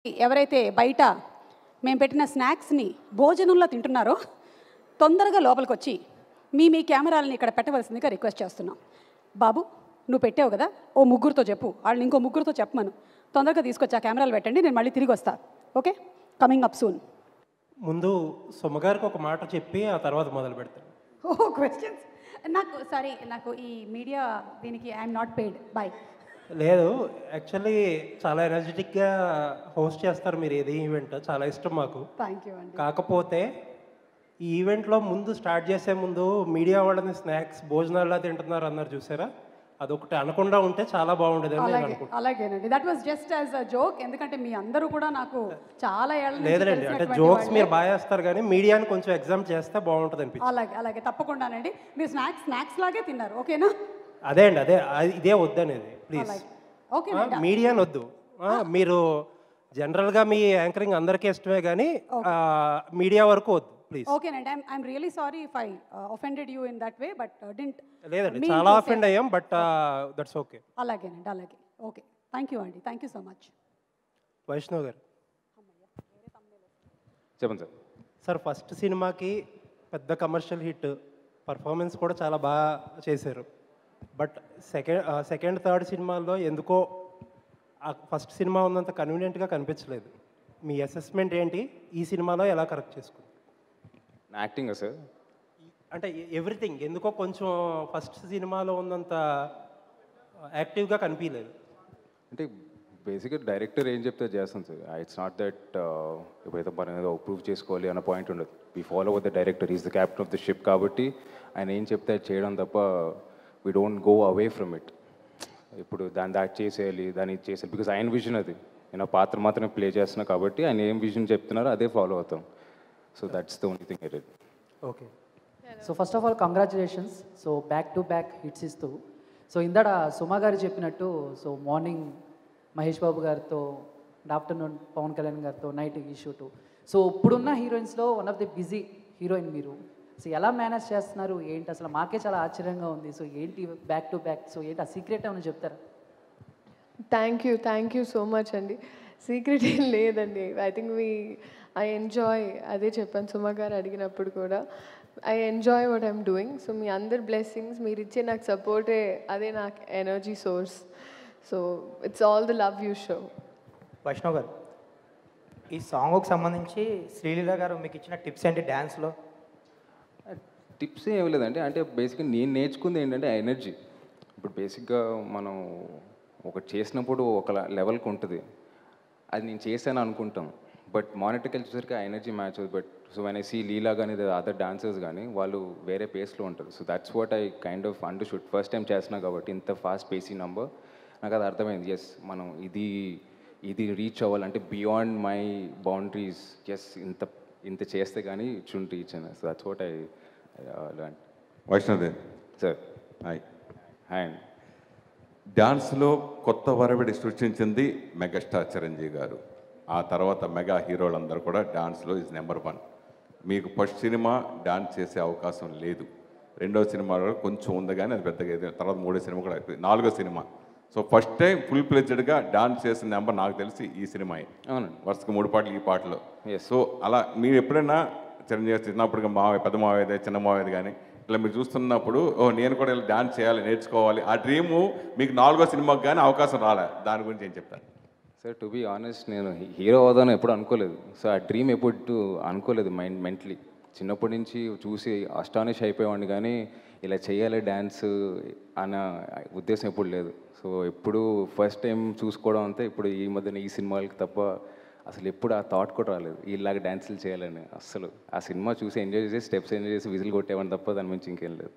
ఎవరైతే బయట మేము పెట్టిన స్నాక్స్ని భోజనంలో తింటున్నారో తొందరగా లోపలికి వచ్చి మీ కెమెరాలని ఇక్కడ పెట్టవలసిందిగా రిక్వెస్ట్ చేస్తున్నాం. బాబు నువ్వు పెట్టావు కదా, ఓ ముగ్గురితో చెప్పు, వాళ్ళని ఇంకో ముగ్గురితో చెప్పమను, తొందరగా తీసుకొచ్చి ఆ కెమెరాలు పెట్టండి, నేను మళ్ళీ తిరిగి వస్తా. Okay, coming up soon. ముందు సొమ్మగారికి ఒక మాట చెప్పి ఆ తర్వాత మొదలు పెడతాను. ఓ క్వశ్చన్స్ నాకు ఈ మీడియా దీనికి ఐఎమ్ నాట్ పెయిడ్. బాయ్. లేదు, యాక్చువల్లీ చాలా ఎనర్జెటిక్గా హోస్ట్ చేస్తారు మీరు. ఏది ఈవెంట్ చాలా ఇష్టం మాకు. థ్యాంక్ యూ అండి. కాకపోతే ఈ ఈవెంట్లో ముందు స్టార్ట్ చేసే ముందు మీడియా వాళ్ళని స్నాక్స్ భోజనాల్లో తింటున్నారు అన్నారు చూసారా, అదొకటి అనకుండా ఉంటే చాలా బాగుండేది అని నేను అనుకుంటున్నాను. అలాగేనండి, that was just as a joke. ఎందుకంటే మీ అందరూ కూడా నాకు చాలా ఏళ్ళ నుంచి లేదండి, అంటే జోక్స్ మీరు బాగా చేస్తారు కానీ మీడియాని కొంచెం ఎగ్జామ్ చేస్తే బాగుంటుంది అనిపించింది. అలాగే తప్పకుండానండి. మీరు స్నాక్స్ లాగే తిన్నారు, ఓకేనా? అదే అండి, ఇదే వద్దనేది ప్లీజ్. ఓకే, మీడియాని వద్దు. మీరు జనరల్గా మీ యాంకరింగ్ అందరికీ ఇష్టమే కానీ మీడియా వరకు వద్దు ప్లీజ్. ఓకేనండి, I'm really sorry if I offended you in that way, but didn't. లేదండి, చాలా ఆఫెండ్ అయ్యాం, బట్ దట్స్ ఓకే. అలాగేనండి, అలాగే. ఓకే, థ్యాంక్ యూ అండి, thank you so much. Vaishnav గారు చెప్పండి సార్. సార్, ఫస్ట్ సినిమాకి పెద్ద కమర్షియల్ హిట్, పర్ఫార్మెన్స్ కూడా చాలా బాగా చేశారు. బట్ సెకండ్ థర్డ్ సినిమాల్లో ఎందుకో ఫస్ట్ సినిమా ఉన్నంత కన్వీనియంట్గా కనిపించలేదు. మీ అసెస్మెంట్ ఏంటి? ఈ సినిమాలో ఎలా కరెక్ట్ చేసుకుంది? యాక్టింగ్ సార్, అంటే ఎవ్రీథింగ్ ఎందుకో కొంచెం ఫస్ట్ సినిమాలో ఉన్నంత యాక్టివ్గా కనిపించలేదు. అంటే బేసిక్గా డైరెక్టర్ ఏం చెప్తే చేస్తాను సార్. ఇట్స్ నాట్ దట్ ఎప్పుడైతే మనం ఏదో ప్రూవ్ చేసుకోవాలి అన్న పాయింట్ ఉండదు. We follow with the director, is the captain of the ship. కాబట్టి ఆయన ఏం చెప్తే చేయడం తప్ప we don't go away from it. ఇప్పుడు దాన్ని చేసేయాలి, దాన్ని ఇది చేసేయాలి, బికాజ్ ఆయన విజన్ అది. నేను పాత్ర మాత్రమే ప్లే చేస్తున్నా కాబట్టి ఆయన ఏం విజన్ చెప్తున్నారో అదే ఫాలో అవుతాం. So that's the only thing I did. Okay. So first of all congratulations. So back to back hits ఇస్తూ, సో ఇందాడ సుమా గారు చెప్పినట్టు, సో మార్నింగ్ మహేష్ బాబు గారితో, ఆఫ్టర్నూన్ పవన్ కళ్యాణ్ గారితో, నైట్ ఈ షూటు. సో ఇప్పుడున్న హీరోయిన్స్లో one of the busy heroine మీరు. సో ఎలా మేనేజ్ చేస్తున్నారు ఏంటి అసలు? మాకే చాలా ఆశ్చర్యంగా ఉంది. సో ఏంటి బ్యాక్ టు బ్యాక్, సో ఏంటి ఆ సీక్రెట్ ఏమైనా చెప్తారా? థ్యాంక్ యూ సో మచ్ అండి. సీక్రెట్ ఏం లేదండి. ఐ థింక్ ఐ ఎంజాయ్, అదే చెప్పాను సుమా గారు అడిగినప్పుడు కూడా, I enjoy what I'm doing. So మీ అందరి బ్లెస్సింగ్స్, మీరు ఇచ్చే నాకు సపోర్టే, అదే నాకు energy source. So it's all the love you show. Vaishnav గారు, ఈ సాంగ్కి సంబంధించి శ్రీలీల గారు మీకు ఇచ్చిన టిప్స్ ఏంటి డ్యాన్స్లో? టిప్స్ ఏమి లేదండి. అంటే బేసిక్గా నేను నేర్చుకుంది ఏంటంటే ఎనర్జీ. ఇప్పుడు బేసిక్గా మనం ఒకటి చేసినప్పుడు ఒక లెవెల్కి ఉంటుంది, అది నేను చేశాను అనుకుంటాం, బట్ మానిటర్కి వచ్చేసరికి ఆ ఎనర్జీ మ్యాచ్ అవుతుంది. But so when I see Leela కానీ అదర్ డాన్సర్స్ కానీ వాళ్ళు వేరే పేస్లో ఉంటారు. So that's what I kind of understood. First time చేస్తున్నా కాబట్టి ఇంత ఫాస్ట్ పేసీ నంబర్ నాకు అది అర్థమైంది. ఎస్, మనం ఇది రీచ్ అవ్వాలంటే బియాండ్ మై బౌండరీస్. ఎస్, ఇంత చేస్తే కానీ ఇట్ షుడ్ రీచ్ అని. So that's what I learn. Vaishnav sir, hi. Hi అండి. డాన్స్లో కొత్త వరవడి సృష్టించింది మెగాస్టార్ చిరంజీవి గారు. ఆ తర్వాత మెగా హీరోలందరూ కూడా డాన్స్లో ఈజ్ నెంబర్ 1. మీకు ఫస్ట్ సినిమా డాన్స్ చేసే అవకాశం లేదు, రెండవ సినిమాలో కొంచెం ఉంది కానీ అది పెద్దగా ఏదో, తర్వాత మూడో సినిమా కూడా అయిపోయింది, నాలుగో సినిమా. సో ఫస్ట్ టైం ఫుల్ ప్లెజ్డ్గా డాన్స్ చేసిన నెంబర్ నాకు తెలిసి ఈ సినిమాయే. అవునండి, వరుసగా 3 పాటలు ఈ పాటలో. సో అలా మీరు ఎప్పుడైనా చిరంజీవి చిన్నప్పుడు మావయ్య, పెద్ద మావయ్యది, చిన్న మావయ్యది కానీ ఇట్లా మీరు చూస్తున్నప్పుడు నేను కూడా ఇలా డాన్స్ చేయాలి, నేర్చుకోవాలి, ఆ డ్రీము మీకు 4వ సినిమాకి కానీ అవకాశం రాలే, దాని గురించి ఏం చెప్తాను? సార్, టు బీ ఆనెస్ట్, నేను హీరో అవుదాను ఎప్పుడు అనుకోలేదు. సో ఆ డ్రీమ్ ఎప్పుడు అనుకోలేదు మెంటలీ. చిన్నప్పటి నుంచి చూసి అస్టానిష్ అయిపోయేవాడిని కానీ ఇలా చేయాలి డ్యాన్స్ అన్న ఉద్దేశం ఎప్పుడు లేదు. సో ఎప్పుడు ఫస్ట్ టైం చూసుకోవడం అంతే. ఇప్పుడు ఈ మధ్యన ఈ సినిమాలకి తప్ప అసలు ఎప్పుడు ఆ థాట్ కూడా రాలేదు ఇలాగ డ్యాన్సులు చేయాలని. అసలు ఆ సినిమా చూసి ఎంజాయ్ చేసి స్టెప్స్ ఎంజాయ్ చేసి విజిల్ కొట్టేవాడిని తప్ప దాని నుంచి ఇంకేం లేదు.